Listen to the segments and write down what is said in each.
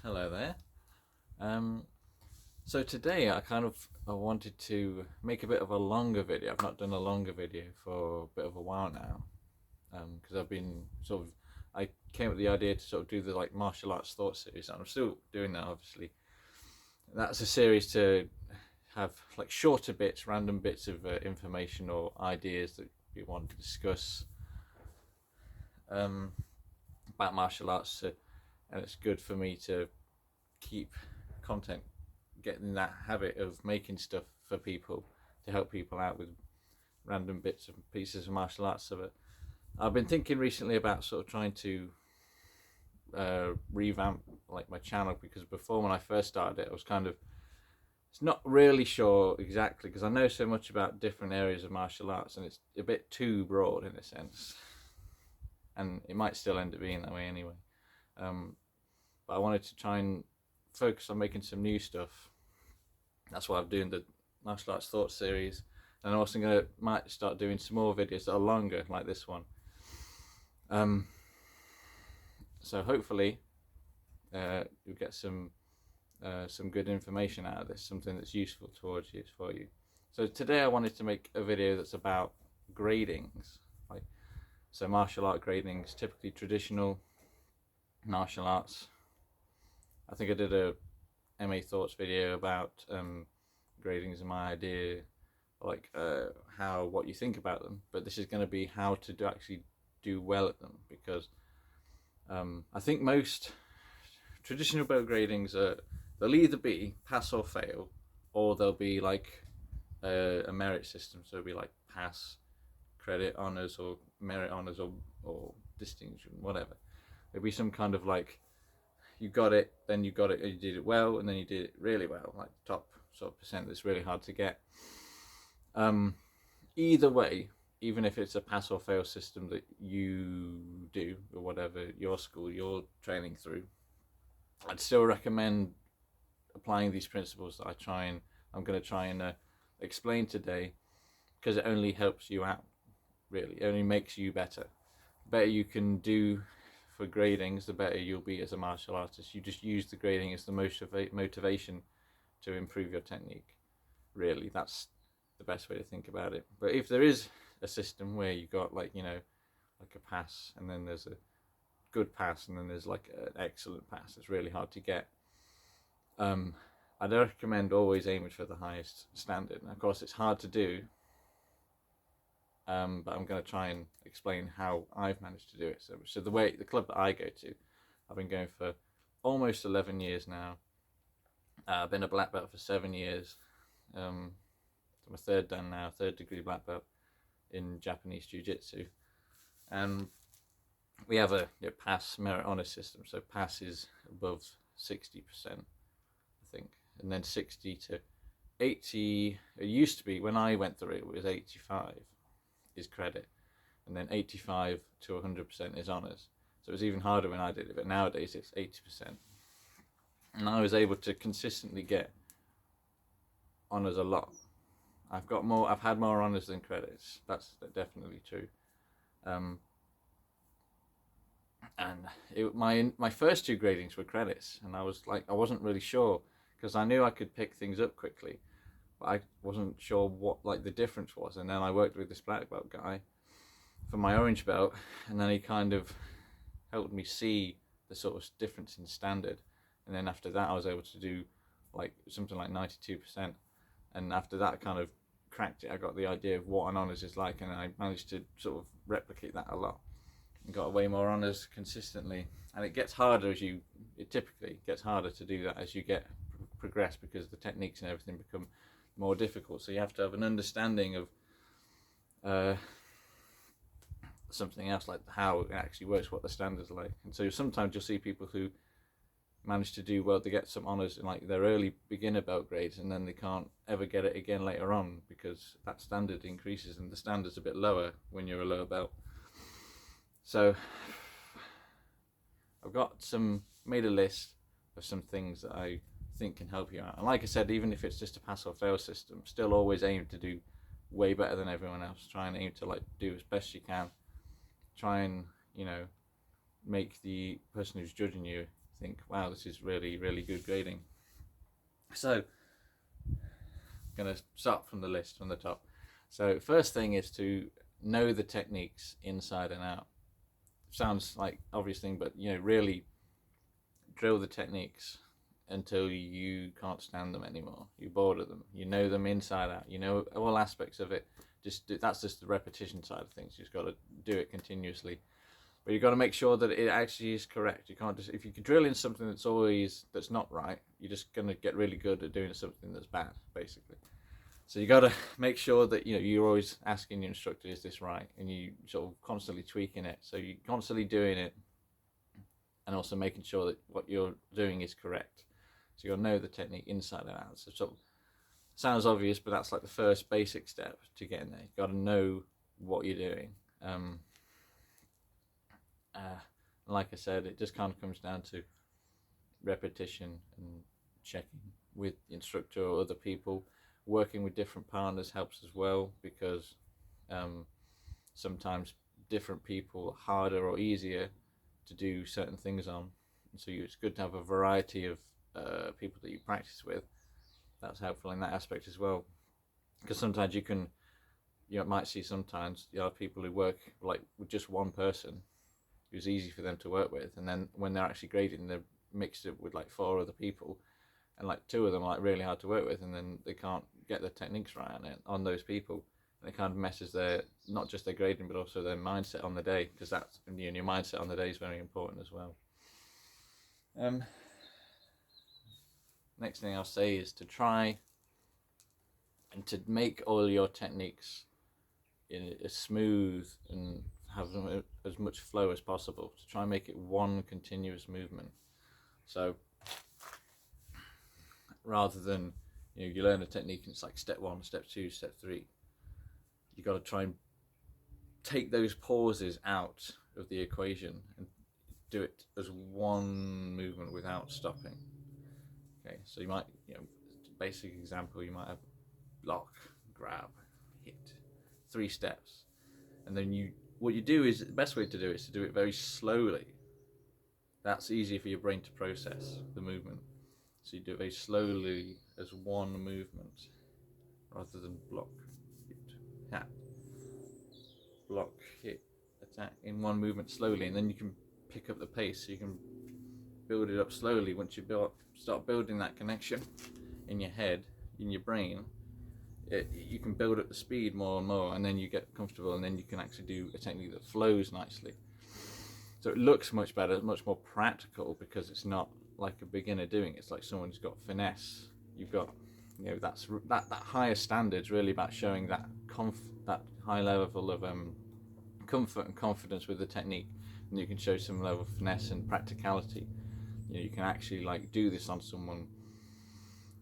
Hello there. Um, so today I wanted to make a bit of a longer video. I've not done a longer video for a bit of a while now, because I've been I came up with the idea to sort of do the like martial arts thought series, and I'm still doing that obviously. That's a series to have like shorter bits, random bits of information or ideas that we want to discuss um, about martial arts, and it's good for me to keep content, getting that habit of making stuff for people to help people out with random bits and pieces of martial arts of it. I've been thinking recently about sort of trying to revamp like my channel, because before, when I first started it, I was kind of, it's not really sure exactly, because I know so much about different areas of martial arts and it's a bit too broad in a sense, and it might still end up being that way anyway. But I wanted to try and focus on making some new stuff. That's why I'm doing the martial arts thought series, and I'm also might start doing some more videos that are longer, like this one. So hopefully you'll get some good information out of this, something that's useful towards you, for you. So today I wanted to make a video that's about gradings, so martial art gradings, typically traditional martial arts. I think I did a MA Thoughts video about gradings and my idea, like what you think about them. But this is going to be how to actually do well at them, because I think most traditional belt gradings they'll either be pass or fail, or they'll be like a merit system. So it'll be like pass, credit, honors, or merit honors, or distinction, whatever. It'll be some kind of like, you got it, then you got it, you did it well, and then you did it really well, like top sort of percent that's really hard to get. Either way, even if it's a pass or fail system that you do, or whatever your school you're training through, I'd still recommend applying these principles that I'm going to try and explain today, because it only helps you out, really. It only makes you better. The better you can do for gradings, the better you'll be as a martial artist. You just use the grading as the motivation to improve your technique. Really, that's the best way to think about it. But if there is a system where you got like a pass, and then there's a good pass, and then there's like an excellent pass, it's really hard to get. I'd recommend always aiming for the highest standard. And of course, it's hard to do. But I'm going to try and explain how I've managed to do it. So the club that I go to, I've been going for almost 11 years now. I've been a black belt for 7 years. I'm a third dan now, third degree black belt in Japanese Jiu-Jitsu. And we have a pass, merit, honor system. So pass is above 60%, I think. And then 60 to 80, it used to be, when I went through it was 85. Is credit, and then 85 to 100% is honors. So it was even harder when I did it, but nowadays it's 80%. And I was able to consistently get honors a lot. I've had more honors than credits. That's definitely true. And my first two gradings were credits, and I wasn't really sure, because I knew I could pick things up quickly. I wasn't sure what the difference was, and then I worked with this black belt guy for my orange belt, and then he kind of helped me see the sort of difference in standard. And then after that I was able to do like something like 92%, and after that I kind of cracked it. I got the idea of what an honors is like, and I managed to sort of replicate that a lot and got way more honors consistently. And it gets harder it typically gets harder to do that as you progress, because the techniques and everything become more difficult. So you have to have an understanding of something else, like how it actually works, what the standards are like. And so sometimes you'll see people who manage to do well to get some honors in like their early beginner belt grades, and then they can't ever get it again later on, because that standard increases, and the standard's a bit lower when you're a lower belt. So I've made a list of some things that I think can help you out. And like I said, even if it's just a pass or fail system, still always aim to do way better than everyone else. Try and aim to do as best you can. Try and make the person who's judging you think, wow, this is really, really good grading. So I'm going to start from the list from the top. So first thing is to know the techniques inside and out. Sounds like obvious thing, but really drill the techniques until you can't stand them anymore. You're bored of them. You know them inside out. You know all aspects of it. That's just the repetition side of things. You've got to do it continuously, but you've got to make sure that it actually is correct. You can't just, if you can drill in something that's not right, you're just going to get really good at doing something that's bad, basically. So you got to make sure that you're always asking your instructor, is this right, and you sort of constantly tweaking it. So you're constantly doing it, and also making sure that what you're doing is correct. So you'll know the technique inside and out. So sort of sounds obvious, but that's like the first basic step to getting there. You've got to know what you're doing. Like I said, it just kind of comes down to repetition and checking with the instructor or other people. Working with different partners helps as well, because sometimes different people are harder or easier to do certain things on. And so it's good to have a variety of people that you practice with. That's helpful in that aspect as well, because sometimes you might see sometimes people who work like with just one person who's easy for them to work with, and then when they're actually grading, they're mixed it with like 4 other people, and like 2 of them are like really hard to work with, and then they can't get the techniques right on those people, and it kind of messes their, not just their grading but also their mindset on the day, because that's your mindset on the day is very important as well. Next thing I'll say is to try and to make all your techniques as smooth and have them as much flow as possible, to try and make it one continuous movement. So rather than you learn a technique and it's like step 1, step 2, step 3, you got to try and take those pauses out of the equation and do it as one movement without stopping. Okay, so you might, basic example, you might have block, grab, hit, 3 steps, and then what you do is, the best way to do it is to do it very slowly. That's easier for your brain to process the movement. So you do it very slowly as one movement, rather than block, hit, tap, block, hit, attack, in one movement slowly, and then you can pick up the pace. So you can build it up slowly. Once you start building that connection in your head, in your brain, you can build up the speed more and more, and then you get comfortable, and then you can actually do a technique that flows nicely. So it looks much better, much more practical, because it's not like a beginner doing it. It's like someone who's got finesse. You've got, that higher standard's really about showing that high level of comfort and confidence with the technique, and you can show some level of finesse and practicality. You can actually like do this on someone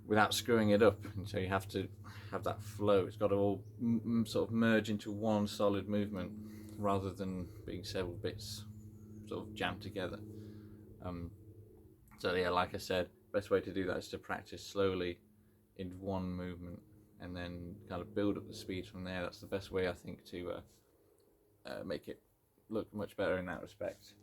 without screwing it up, and so you have to have that flow. It's got to all sort of merge into one solid movement, rather than being several bits sort of jammed together. So yeah, like I said, best way to do that is to practice slowly in one movement, and then kind of build up the speed from there. That's the best way, I think, to make it look much better in that respect.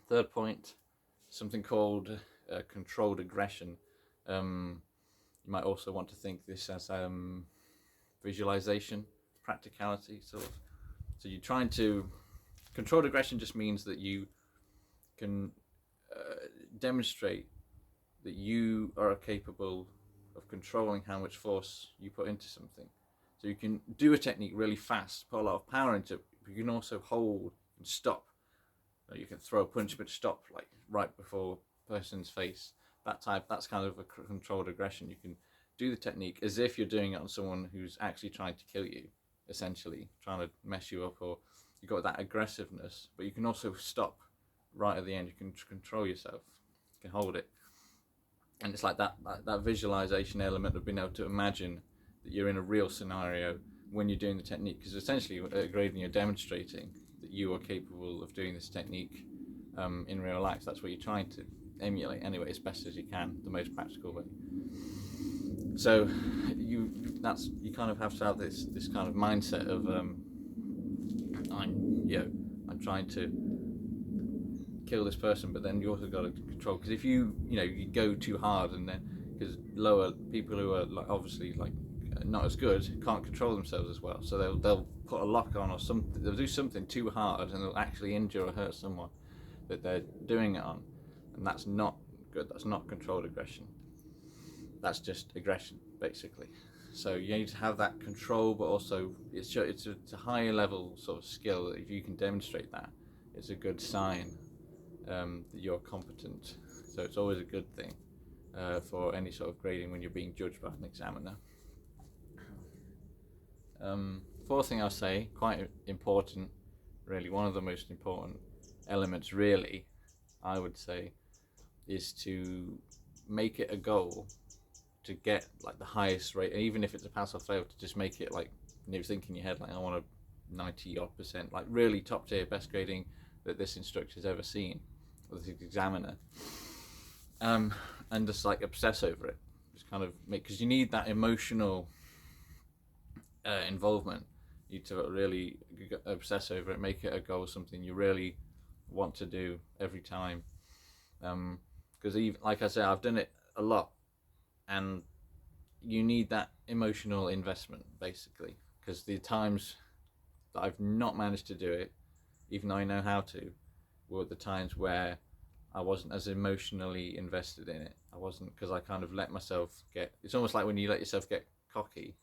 Third point, something called controlled aggression. You might also want to think this as visualization, practicality, sort of. So you're trying to, controlled aggression just means that you can demonstrate that you are capable of controlling how much force you put into something. So you can do a technique really fast, put a lot of power into it, but you can also hold and stop. You can throw a punch but stop like right before a person's face. That's kind of a controlled aggression. You can do the technique as if you're doing it on someone who's actually trying to kill you, essentially trying to mess you up, or you've got that aggressiveness, but you can also stop right at the end. You can control yourself, you can hold it, and it's like that visualization element of being able to imagine that you're in a real scenario when you're doing the technique, because essentially at grading you're demonstrating that you are capable of doing this technique in real life. That's what you're trying to emulate anyway, as best as you can, the most practical way. So you kind of have to have this kind of mindset of I'm trying to kill this person, but then you also got to control, because if you go too hard, and then because lower people who are like obviously like not as good can't control themselves as well, so they'll put a lock on or something, they'll do something too hard and they'll actually injure or hurt someone that they're doing it on, and that's not good. That's not controlled aggression. That's just aggression basically. So you need to have that control, but also it's a higher level sort of skill that if you can demonstrate that, it's a good sign that you're competent. So it's always a good thing for any sort of grading when you're being judged by an examiner. Fourth thing I'll say, quite important, really one of the most important elements really, I would say, is to make it a goal to get like the highest rate, even if it's a pass or fail, to just make it like, think in your head like, I want a 90% like really top tier, best grading that this instructor's ever seen, or this examiner, and just like obsess over it. Just kind of make, because you need that emotional involvement. You need to really obsess over it, make it a goal, something you really want to do every time. Because even like I said, I've done it a lot, and you need that emotional investment basically, because the times that I've not managed to do it, even though I know how to, were the times where I wasn't as emotionally invested in it. I wasn't, because I kind of let myself get, it's almost like when you let yourself get cocky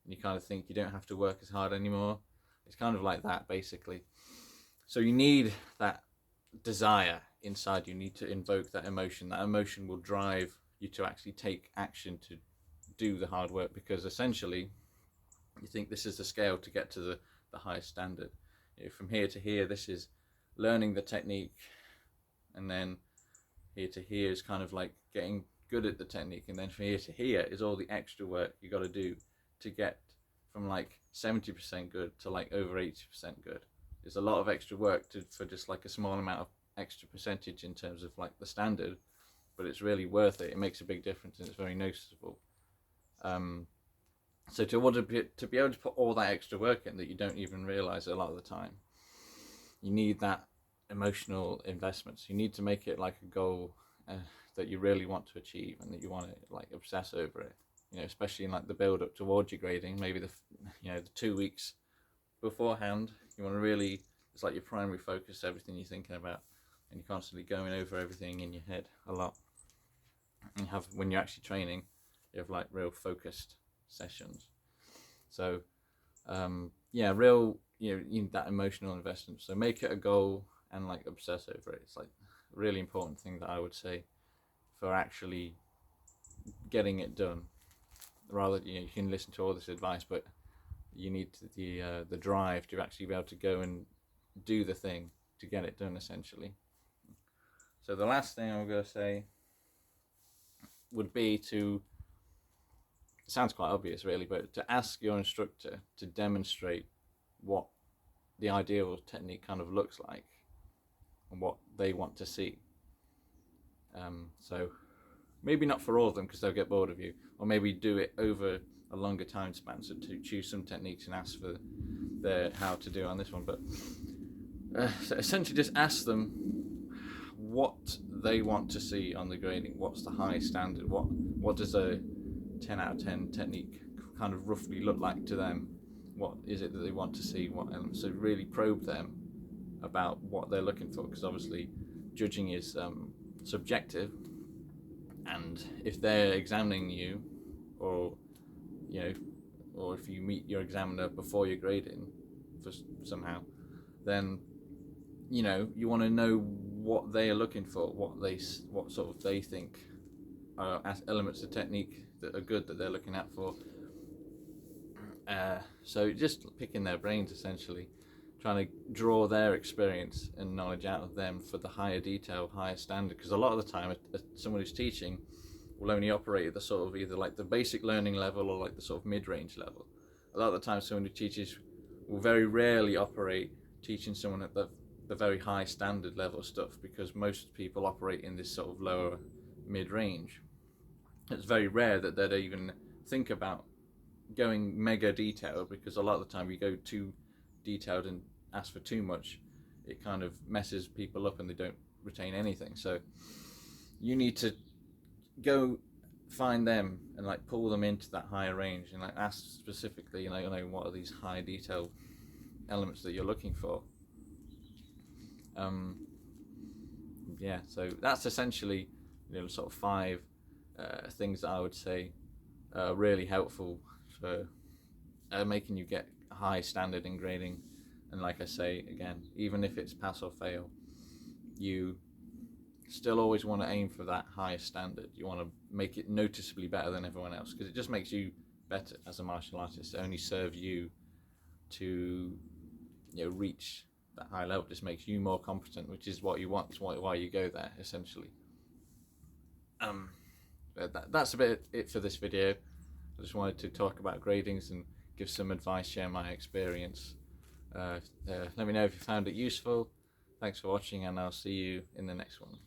and you kind of think you don't have to work as hard anymore. It's kind of like that basically. So you need that desire inside. You need to invoke that emotion. That emotion will drive you to actually take action to do the hard work, because essentially you think this is the scale to get to the highest standard. From here to here, this is learning the technique, and then here to here is kind of like getting good at the technique, and then from here to here is all the extra work you got to do to get from like 70% good to like over 80% good. There's a lot of extra work for just like a small amount of extra percentage in terms of like the standard, but it's really worth it. It makes a big difference and it's very noticeable. So to be able to put all that extra work in that you don't even realize a lot of the time, you need that emotional investment. So you need to make it like a goal that you really want to achieve, and that you want to like obsess over it. Especially in like the build up towards your grading, maybe the 2 weeks beforehand, you want to really, it's like your primary focus, everything you're thinking about, and you're constantly going over everything in your head a lot. And when you're actually training, you have like real focused sessions. So real, you need that emotional investment. So make it a goal and like obsess over it. It's like a really important thing that I would say for actually getting it done. Rather, you can listen to all this advice, but you need the drive to actually be able to go and do the thing to get it done, essentially. So the last thing I'm going to say would be to, it sounds quite obvious really, but to ask your instructor to demonstrate what the ideal technique kind of looks like and what they want to see. So maybe not for all of them, because they'll get bored of you, or maybe do it over a longer time span, so to choose some techniques and ask for their how to do on this one. But so essentially just ask them what they want to see on the grading. What's the high standard? What does a 10 out of 10 technique kind of roughly look like to them? What is it that they want to see? What elements? So really probe them about what they're looking for, because obviously judging is subjective, and if they're examining you, or if you meet your examiner before your grading for somehow, then you want to know what they are looking for, what sort of they think are elements of technique that are good that they're looking at for. So just picking their brains, essentially trying to draw their experience and knowledge out of them for the higher detail, higher standard, because a lot of the time someone who's teaching will only operate at the sort of either like the basic learning level or like the sort of mid-range level. A lot of the time someone who teaches will very rarely operate teaching someone at the very high standard level stuff, because most people operate in this sort of lower mid-range. It's very rare that they'd even think about going mega detailed, because a lot of the time you go too detailed and ask for too much, it kind of messes people up and they don't retain anything. So you need to go find them and like pull them into that higher range and like ask specifically, what are these high detail elements that you're looking for. So that's essentially sort of 5 things that I would say are really helpful for making you get a high standard in grading. And like I say again, even if it's pass or fail, you still always want to aim for that highest standard. You want to make it noticeably better than everyone else, because it just makes you better as a martial artist. It only serves you to reach that high level. It just makes you more competent, which is what you want. It's why you go there, essentially. That's a bit it for this video. I just wanted to talk about gradings and give some advice, share my experience. Let me know if you found it useful. Thanks for watching, and I'll see you in the next one.